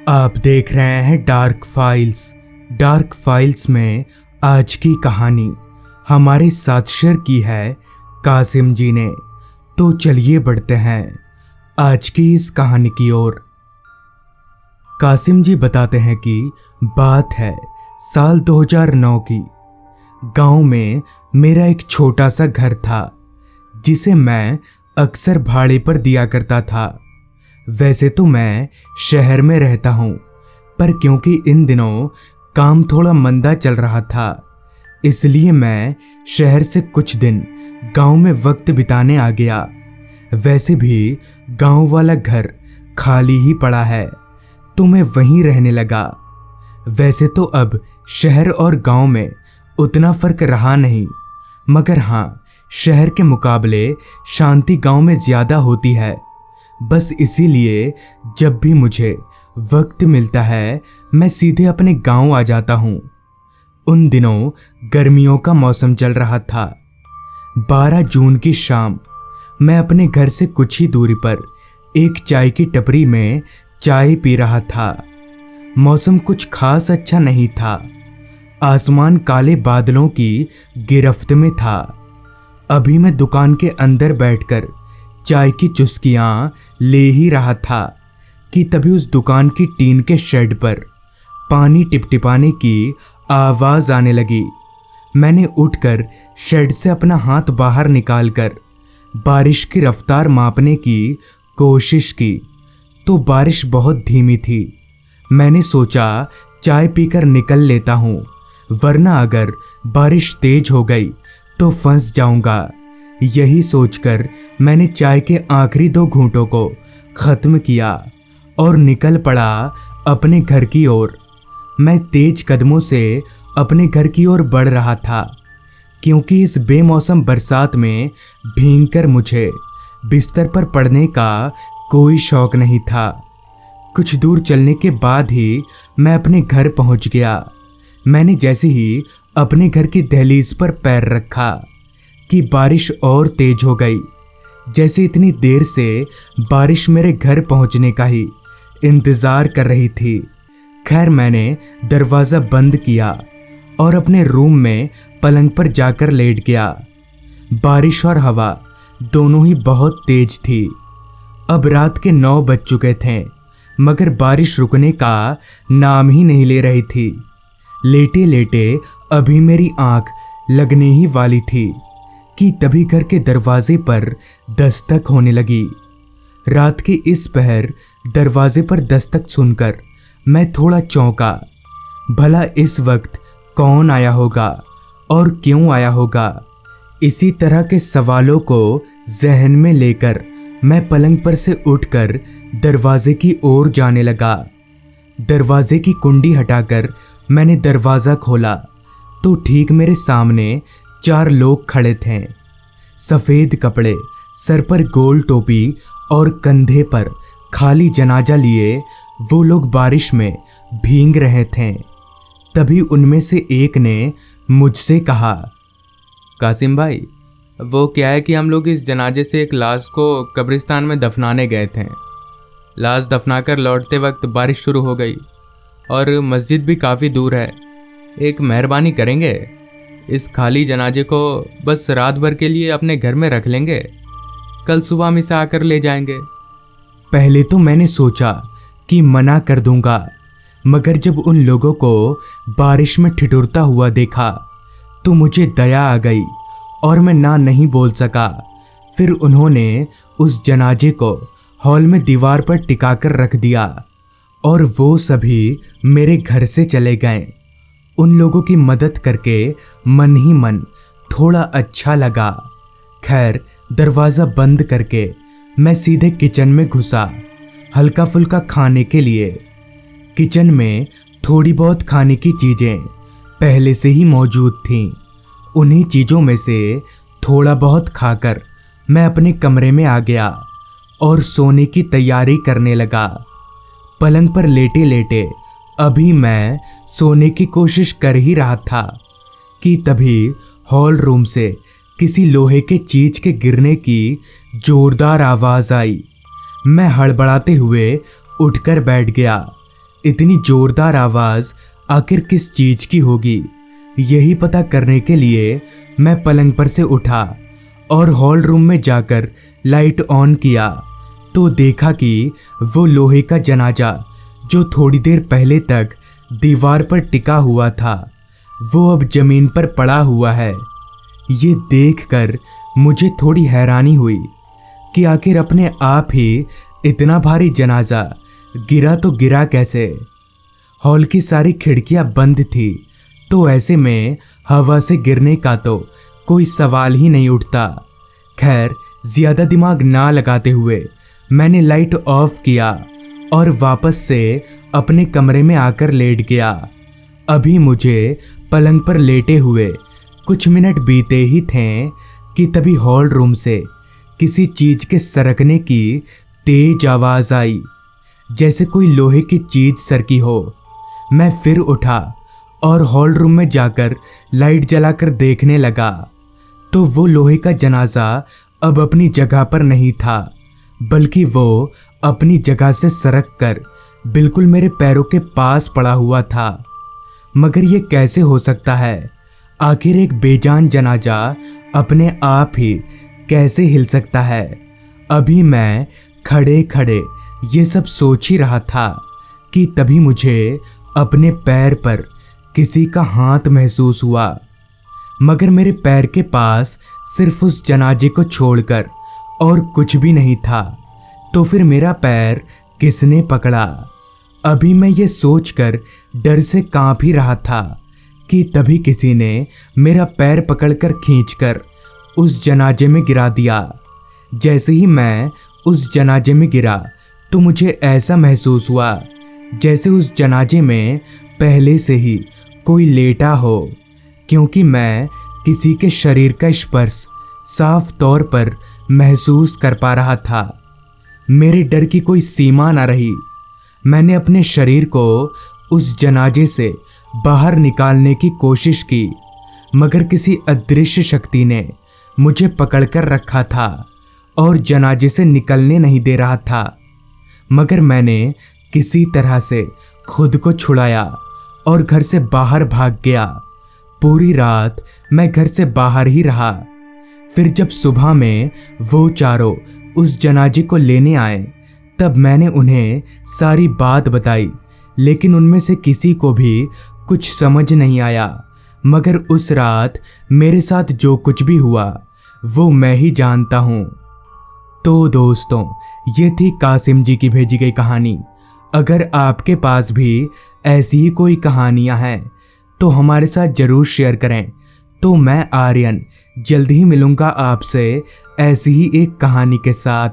आप देख रहे हैं डार्क फाइल्स। डार्क फाइल्स में आज की कहानी हमारे साथ शेयर की है कासिम जी ने। तो चलिए बढ़ते हैं आज की इस कहानी की ओर। कासिम जी बताते हैं कि बात है साल 2009 की। गांव में मेरा एक छोटा सा घर था जिसे मैं अक्सर भाड़े पर दिया करता था। वैसे तो मैं शहर में रहता हूँ, पर क्योंकि इन दिनों काम थोड़ा मंदा चल रहा था, इसलिए मैं शहर से कुछ दिन गांव में वक्त बिताने आ गया। वैसे भी गांव वाला घर खाली ही पड़ा है, तो मैं वहीं रहने लगा। वैसे तो अब शहर और गांव में उतना फर्क रहा नहीं, मगर हाँ, शहर के मुकाबले शांति गांव में ज़्यादा होती है। बस इसीलिए जब भी मुझे वक्त मिलता है मैं सीधे अपने गांव आ जाता हूँ। उन दिनों गर्मियों का मौसम चल रहा था। 12 जून की शाम मैं अपने घर से कुछ ही दूरी पर एक चाय की टपरी में चाय पी रहा था। मौसम कुछ खास अच्छा नहीं था। आसमान काले बादलों की गिरफ्त में था। अभी मैं दुकान के अंदर बैठकर चाय की चुस्कियाँ ले ही रहा था कि तभी उस दुकान की टीन के शेड पर पानी टिपटिपाने की आवाज़ आने लगी। मैंने उठकर शेड से अपना हाथ बाहर निकालकर बारिश की रफ्तार मापने की कोशिश की, तो बारिश बहुत धीमी थी। मैंने सोचा चाय पीकर निकल लेता हूँ, वरना अगर बारिश तेज हो गई तो फंस जाऊँगा। यही सोचकर मैंने चाय के आखिरी 2 घूंटों को ख़त्म किया और निकल पड़ा अपने घर की ओर। मैं तेज कदमों से अपने घर की ओर बढ़ रहा था, क्योंकि इस बेमौसम बरसात में भीगकर मुझे बिस्तर पर पड़ने का कोई शौक नहीं था। कुछ दूर चलने के बाद ही मैं अपने घर पहुंच गया। मैंने जैसे ही अपने घर की दहलीज पर पैर रखा कि बारिश और तेज हो गई। जैसे इतनी देर से बारिश मेरे घर पहुंचने का ही इंतज़ार कर रही थी। खैर, मैंने दरवाज़ा बंद किया और अपने रूम में पलंग पर जाकर लेट गया। बारिश और हवा दोनों ही बहुत तेज थी। अब रात के 9 बज चुके थे, मगर बारिश रुकने का नाम ही नहीं ले रही थी। लेटे लेटे अभी मेरी आंख लगने ही वाली थी कि तभी घर के दरवाजे पर दस्तक होने लगी। रात के इस पहर दरवाजे पर दस्तक सुनकर मैं थोड़ा चौंका। भला इस वक्त कौन आया होगा और क्यों आया होगा? इसी तरह के सवालों को जहन में लेकर मैं पलंग पर से उठकर दरवाजे की ओर जाने लगा। दरवाजे की कुंडी हटाकर मैंने दरवाज़ा खोला तो ठीक मेरे सामने 4 लोग खड़े थे। सफ़ेद कपड़े, सर पर गोल टोपी और कंधे पर खाली जनाजा लिए वो लोग बारिश में भीग रहे थे। तभी उनमें से एक ने मुझसे कहा, कासिम भाई, वो क्या है कि हम लोग इस जनाजे से एक लाश को कब्रिस्तान में दफनाने गए थे। लाश दफनाकर लौटते वक्त बारिश शुरू हो गई और मस्जिद भी काफ़ी दूर है। एक मेहरबानी करेंगे, इस खाली जनाजे को बस रात भर के लिए अपने घर में रख लेंगे, कल सुबह हम इसे आकर ले जाएंगे। पहले तो मैंने सोचा कि मना कर दूंगा, मगर जब उन लोगों को बारिश में ठिठुरता हुआ देखा तो मुझे दया आ गई और मैं ना नहीं बोल सका। फिर उन्होंने उस जनाजे को हॉल में दीवार पर टिकाकर रख दिया और वो सभी मेरे घर से चले गए। उन लोगों की मदद करके मन ही मन थोड़ा अच्छा लगा। खैर, दरवाज़ा बंद करके मैं सीधे किचन में घुसा हल्का फुल्का खाने के लिए। किचन में थोड़ी बहुत खाने की चीज़ें पहले से ही मौजूद थीं। उन्हीं चीज़ों में से थोड़ा बहुत खाकर मैं अपने कमरे में आ गया और सोने की तैयारी करने लगा। पलंग पर लेटे लेटे अभी मैं सोने की कोशिश कर ही रहा था कि तभी हॉल रूम से किसी लोहे के चीज के गिरने की जोरदार आवाज़ आई। मैं हड़बड़ाते हुए उठकर बैठ गया। इतनी जोरदार आवाज आखिर किस चीज की होगी, यही पता करने के लिए मैं पलंग पर से उठा और हॉल रूम में जाकर लाइट ऑन किया तो देखा कि वो लोहे का जनाजा जो थोड़ी देर पहले तक दीवार पर टिका हुआ था वो अब जमीन पर पड़ा हुआ है। ये देखकर मुझे थोड़ी हैरानी हुई कि आखिर अपने आप ही इतना भारी जनाजा गिरा तो गिरा कैसे। हॉल की सारी खिड़कियां बंद थी तो ऐसे में हवा से गिरने का तो कोई सवाल ही नहीं उठता। खैर, ज्यादा दिमाग ना लगाते हुए मैंने लाइट ऑफ किया और वापस से अपने कमरे में आकर लेट गया। अभी मुझे पलंग पर लेटे हुए कुछ मिनट बीते ही थे कि तभी हॉल रूम से किसी चीज के सरकने की तेज आवाज आई, जैसे कोई लोहे की चीज सरकी हो। मैं फिर उठा और हॉल रूम में जाकर लाइट जलाकर देखने लगा तो वो लोहे का जनाजा अब अपनी जगह पर नहीं था, बल्कि वो अपनी जगह से सरक कर बिल्कुल मेरे पैरों के पास पड़ा हुआ था। मगर ये कैसे हो सकता है? आखिर एक बेजान जनाजा अपने आप ही कैसे हिल सकता है? अभी मैं खड़े खड़े ये सब सोच ही रहा था कि तभी मुझे अपने पैर पर किसी का हाथ महसूस हुआ। मगर मेरे पैर के पास सिर्फ उस जनाजे को छोड़कर और कुछ भी नहीं था। तो फिर मेरा पैर किसने पकड़ा? अभी मैं ये सोचकर डर से कांप ही रहा था कि तभी किसी ने मेरा पैर पकड़कर खींचकर उस जनाजे में गिरा दिया। जैसे ही मैं उस जनाजे में गिरा तो मुझे ऐसा महसूस हुआ जैसे उस जनाजे में पहले से ही कोई लेटा हो, क्योंकि मैं किसी के शरीर का स्पर्श साफ तौर पर महसूस कर पा रहा था। मेरे डर की कोई सीमा न रही। मैंने अपने शरीर को उस जनाजे से बाहर निकालने की कोशिश की, मगर किसी अदृश्य शक्ति ने मुझे पकड़कर रखा था और जनाजे से निकलने नहीं दे रहा था। मगर मैंने किसी तरह से खुद को छुड़ाया और घर से बाहर भाग गया। पूरी रात मैं घर से बाहर ही रहा। फिर जब सुबह में वो चारों उस जनाजे को लेने आए तब मैंने उन्हें सारी बात बताई, लेकिन उनमें से किसी को भी कुछ समझ नहीं आया। मगर उस रात मेरे साथ जो कुछ भी हुआ वो मैं ही जानता हूँ। तो दोस्तों, ये थी कासिम जी की भेजी गई कहानी। अगर आपके पास भी ऐसी ही कोई कहानियाँ हैं तो हमारे साथ ज़रूर शेयर करें। तो मैं आर्यन जल्द ही मिलूँगा आपसे ऐसी ही एक कहानी के साथ।